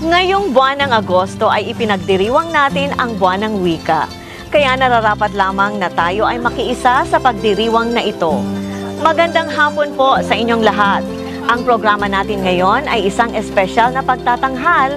Ngayong buwan ng Agosto ay ipinagdiriwang natin ang buwan ng wika. Kaya nararapat lamang na tayo ay makiisa sa pagdiriwang na ito. Magandang hapon po sa inyong lahat. Ang programa natin ngayon ay isang espesyal na pagtatanghal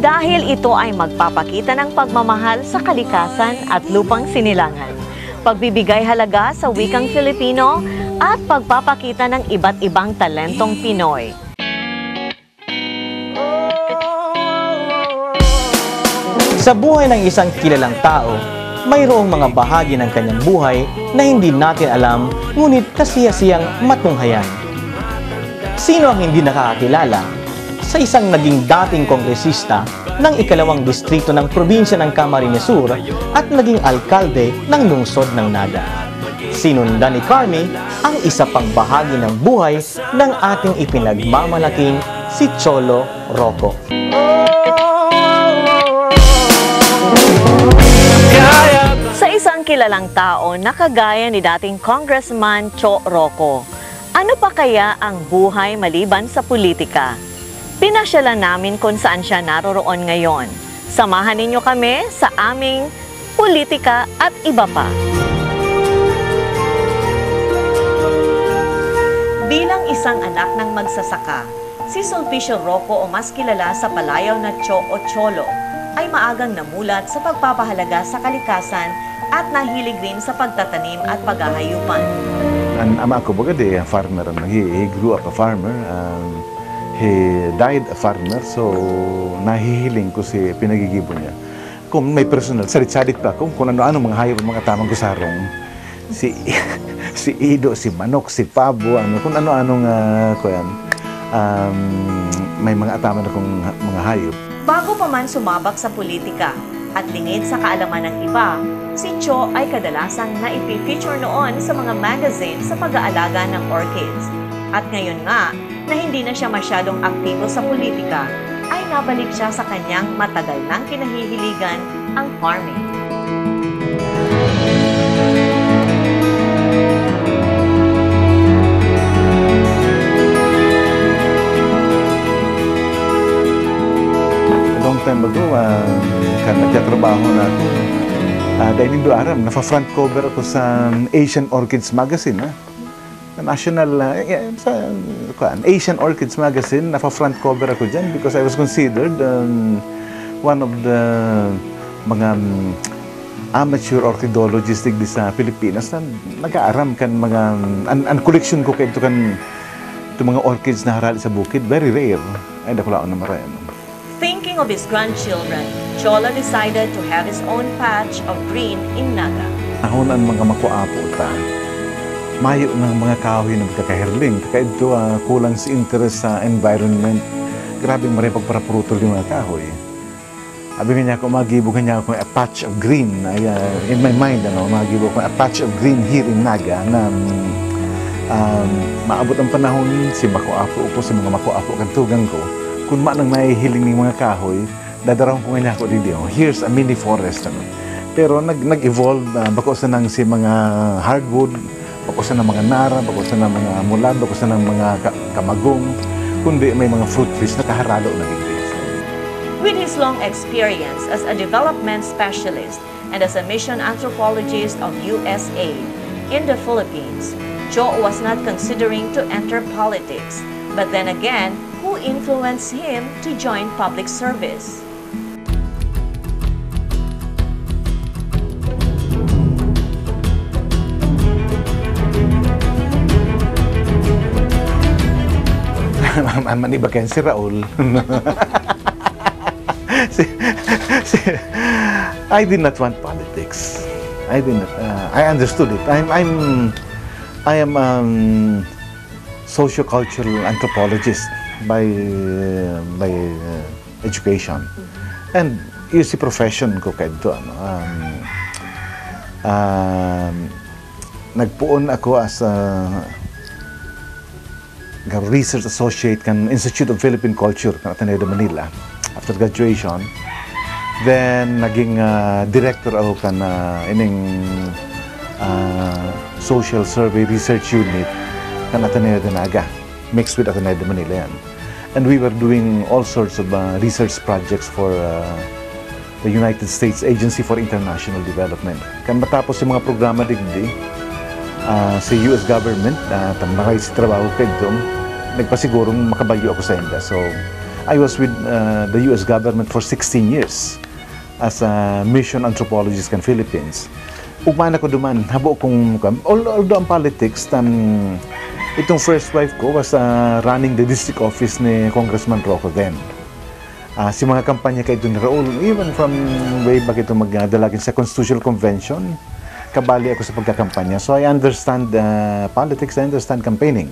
dahil ito ay magpapakita ng pagmamahal sa kalikasan at lupang sinilangan, pagbibigay halaga sa wikang Filipino at pagpapakita ng iba't ibang talentong Pinoy. Sa buhay ng isang kilalang tao, mayroong mga bahagi ng kanyang buhay na hindi natin alam, ngunit kasiyasiyang matunghayan. Sino ang hindi nakakakilala sa isang naging dating kongresista ng ikalawang distrito ng probinsya ng Camarines Sur at naging alkalde ng lungsod ng Naga? Sinundan ni Carmi ang isa pang bahagi ng buhay ng ating ipinagmamalaking si Cholo Roco. Sa isang kilalang tao na kagaya ni dating Congressman Cho Roco, ano pa kaya ang buhay maliban sa politika? Pinasyalan namin kung saan siya naroroon ngayon. Samahan ninyo kami sa aming politika at iba pa. Bilang isang anak ng magsasaka, si Sulpicio Roco o mas kilala sa palayaw na Cho o Cholo ay maagang namulat sa pagpapahalaga sa kalikasan at nahilig rin sa pagtatanim at paghahayupan. Ang ama ko bagay farmer. He grew up a farmer. He died a farmer, so nahihiling ko si pinagigibo niya. Kung may personal, salit-salit pa kung ano-ano mga hayop, mga tamang gusarong. Si Ido, si Manok, si Pabo, kung ano-anong may mga ataman akong mga hayop. Bago pa man sumabak sa politika at lingid sa kaalaman ng iba, si Cho ay kadalasang naipifeature noon sa mga magazine sa pag-aalaga ng orchids. At ngayon nga, na hindi na siya masyadong aktibo sa politika, ay nabalik siya sa kanyang matagal nang kinahihiligan, ang farming. Long time ago, nagtatrabaho na ako. Dahil hindi aram, nafa-front cover ako sa Asian Orchids Magazine. National, Asian Orchids Magazine, nafa-front cover ako dyan because I was considered one of the mga amateur orchidologists digdi sa Pilipinas na nag-aaram kan mga, ang collection ko kayo kan mga orchids na harali sa bukid, very rare. Ay, nakulaan na marayan. Thinking of his grandchildren, Cholo decided to have his own patch of green in Naga. Ahon ang mga makuapo ta. Mayo ng mga kahoy na magkakahirling. Kaya ito kulang sa interest sa environment. Grabe maray pagparapurutol yung mga kahoy. Sabi niya ako, magibugan niya ako a patch of green. In my mind, magibugan ko a patch of green here in Naga na maabot ang panahon si makuapo ko, si mga makuapo kantugang ko. Kung manang may hiling ng mga kahoy, dadarang ko nga niya ako dito. Here's a mini forest. Pero nag-evolve, bako sa nang si mga hardwood, bako sa ng mga nara, bako sa ng mga mulad, bako sa ng mga kamagong, kundi may mga fruit trees na kaharalo na dito. With his long experience as a development specialist and as a mission anthropologist of USAID in the Philippines, Cho was not considering to enter politics. But then again, who influenced him to join public service? Manibagan si Raul. I did not want politics. I didn't. I understood it. I am socio-cultural anthropologist by education, and yung si profession ko kadto ano. Nagpuon ako as a research associate kan Institute of Philippine Culture kan Ateneo de Manila after graduation. Then naging director ako kan ining social survey research unit kan Ateneo de Naga, mixed with Ateneo de Manila yan. And we were doing all sorts of research projects for the United States Agency for International Development. Kan matapos yung mga programa digdi sa US government, tambakay si trabaho kay Dom, nagpasigurong makabayo ako sa India. So I was with the US government for 16 years as a mission anthropologist kan Philippines. Ugman ako duman, habo kong, although ang politics, itong first wife ko was running the district office ni Congressman Rocco then. Si mga kampanya kay Don Raul, even from way back ito magdalagin sa Constitutional Convention, kabali ako sa pagkakampanya. So I understand politics, I understand campaigning.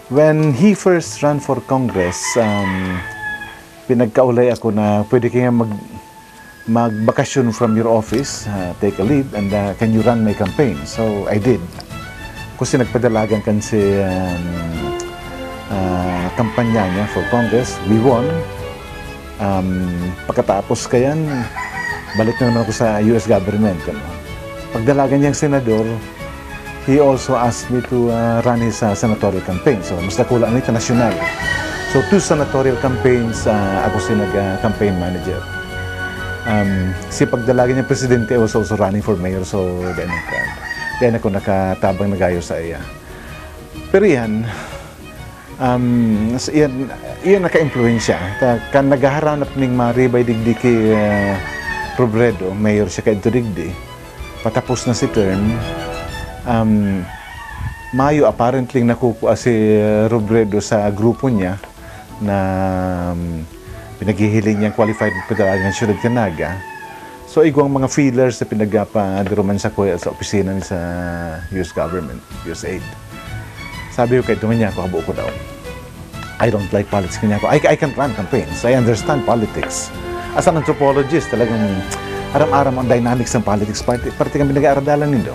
When he first ran for Congress, pinagkaulay ako na pwede kaya magbakasyon from your office, take a leave, and can you run my campaign? So I did. Kasi nagpadalagan kan si kampanya niya for Congress. We won. Pagkatapos kayan, balik na naman ako sa US government. Pagdalagan niyang senador, he also asked me to run his senatorial campaign. So, mas nakula nito nasyonal. So, 2 senatorial campaigns, ako si nag-campaign manager. Si pagdalagan niyang presidente, I was also running for mayor. So, then ako nakatabang nagayo sa iya. Pero yan, yan naka-influensya. Kan nagaharanap ning maribay digdi kay Robredo, mayor siya kay digdi. Patapos na si term, Mayo apparently nakukuha si Robredo sa grupo niya na pinaghihiling niyang qualified padalagan ng Siyudad Canaga. So, igwang mga feelers na pinagpadiruman sa kuya sa opisina ni sa US government, USAID. Sabi ko kay Duman niya ako, habo ko daw. I don't like politics niya ako. I can run campaigns. I understand politics. As an anthropologist, talagang aram-aram ang dynamics ng politics. Parti kami nag-aaradalan nindo.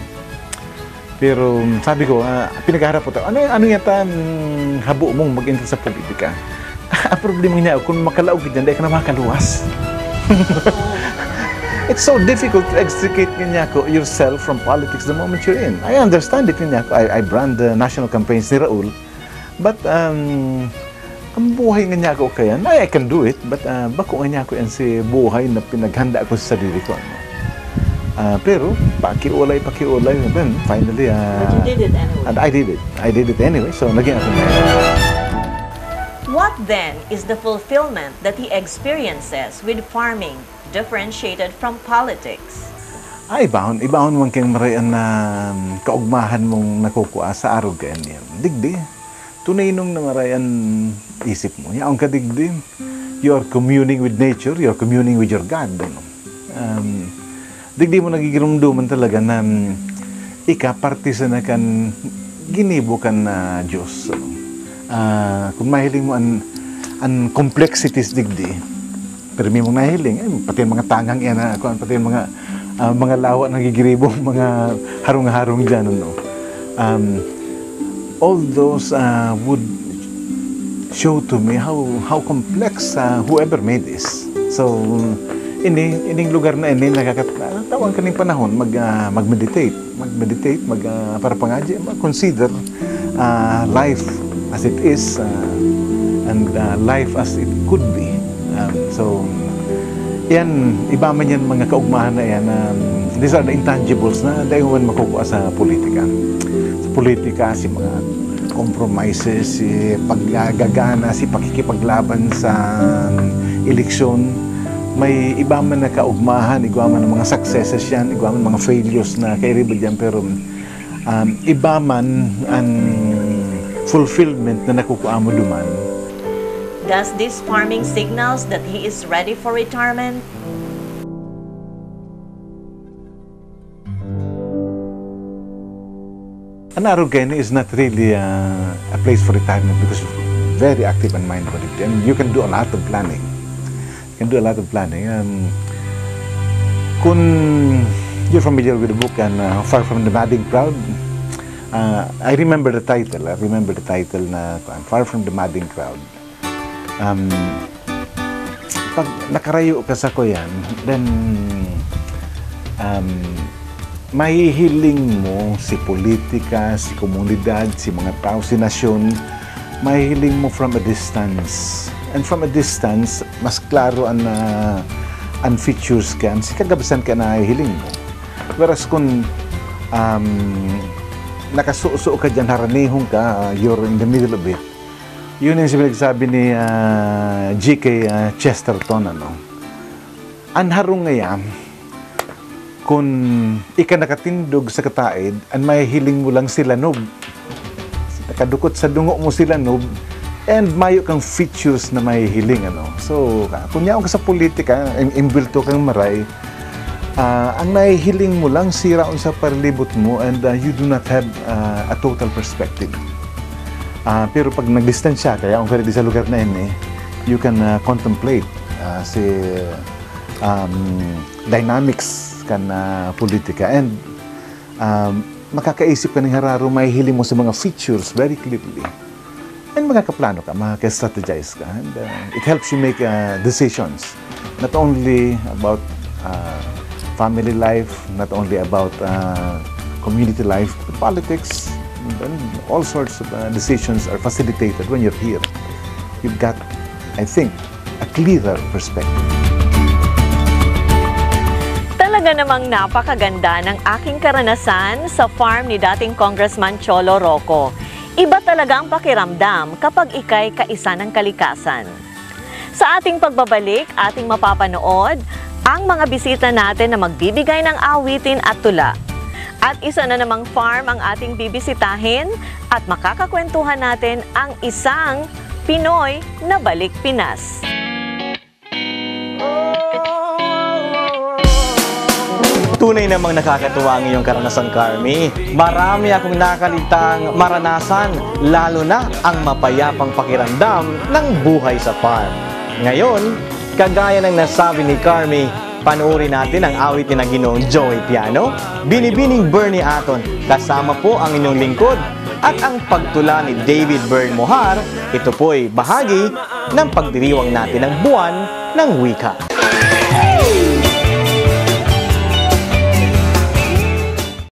Pero sabi ko, pinag-aarap ko daw, ano yata habo mong mag-enter sa politika? Ang problema niya, kung makalaog dyan, dahil ka na makaluwas. It's so difficult to extricate yourself from politics the moment you're in. I understand it. I brand the national campaigns ni Raul. But, ang buhay nga ako kaya, I can do it. But, bako nga ako yan si buhay na pinaghanda ko sa sarili ko. Pero, pakiulay. Then, finally, But you did it anyway. And I did it anyway. So, naging ako na. What then is the fulfillment that he experiences with farming, differentiated from politics? Ibahon man kayong marayan na kaugmahan mong nakukuha sa araw kayan yan. Digdi, tunay nung marayan isip mo. Yaong ka digdi, you're communing with nature, you're communing with your God. Digdi mo nagigirumduman talaga na parte sa na kan ginibo kan na Diyos. Kung mahiling mo ang complexities digdi, pero may mong nahiling, pati yung mga tangang yan, pati yung mga lawa nagigiribong, mga harong-harong dyan, no? All those would show to me how complex whoever made this. So, ining lugar na ini, nakakatawang kaning panahon, mag-meditate, para pangadya, mag-consider life as it is, and life as it could be. So, yan, iba man yan mga kaugmahan na yan. These are the intangibles na dahil man makukuha sa politika. Sa politika, si mga compromises, si paggagana, si pakikipaglaban sa eleksyon. May iba man na kaugmahan, iba man mga successes yan, iba man mga failures na kairibad yan. Pero iba man ang fulfillment na nakukuha mo duman. Does this farming signals that he is ready for retirement? An Arugeni is not really a place for retirement because very active and mindful, and you can do a lot of planning. You can do a lot of planning. Kung you're familiar with the book and Far from the Madding Crowd, I remember the title. I remember the title na Far from the Madding Crowd. Pag nakarayo ka sa kuyan, then mahihiling mo si politika, si komunidad, si mga tao, si nasyon, mahihiling mo from a distance. And from a distance, mas klaro ang features ka, si kagabasan ka na hihiling mo. Whereas kung nakasuso ka dyan, haranihong ka, you're in the middle of it. Yun yung sinagsabi ni G.K. Chesterton, Anharong ngayon, kung ika nakatindog sa kataid, ang mahihiling mo lang sila nob. Nakadukot sa dungo mo sila nob, and mayo kang features na mahihiling. So, kung yaong ka sa politika, imbulto kang maray, ang nahihiling mo lang siraon sa parlibot mo, and you do not have a total perspective. Pero pag nagdistansya, kaya kung karidi sa lugar na yun, you can contemplate si dynamics kan politika, and makakaisip ka ng hararo, mahihiling mo sa mga features very clearly, and makakaplano ka, makaka-strategize ka, and it helps you make decisions, not only about family life, not only about community life, but politics, and all sorts of decisions are facilitated when you're here. You've got, I think, a clearer perspective. Talaga namang napakaganda ng aking karanasan sa farm ni dating Congressman Cholo Roco. Iba talaga ang pakiramdam kapag ika'y kaisa ng kalikasan. Sa ating pagbabalik, ating mapapanood ang mga bisita natin na magbibigay ng awitin at tula. At isa na namang farm ang ating bibisitahin at makakakwentuhan natin ang isang Pinoy na balik Pinas. Tunay namang nakakatuwa ang iyong karanasan, Carmi. Marami akong nakalitang maranasan, lalo na ang mapayapang pakiramdam ng buhay sa farm. Ngayon, kagaya ng nasabi ni Carmi, panoorin natin ang awitin ng Ginoong Joey Piano, Binibining Bernie Aton, kasama po ang inyong lingkod, at ang pagtula ni David Bern Mohar. Ito po'y bahagi ng pagdiriwang natin ng buwan ng wika.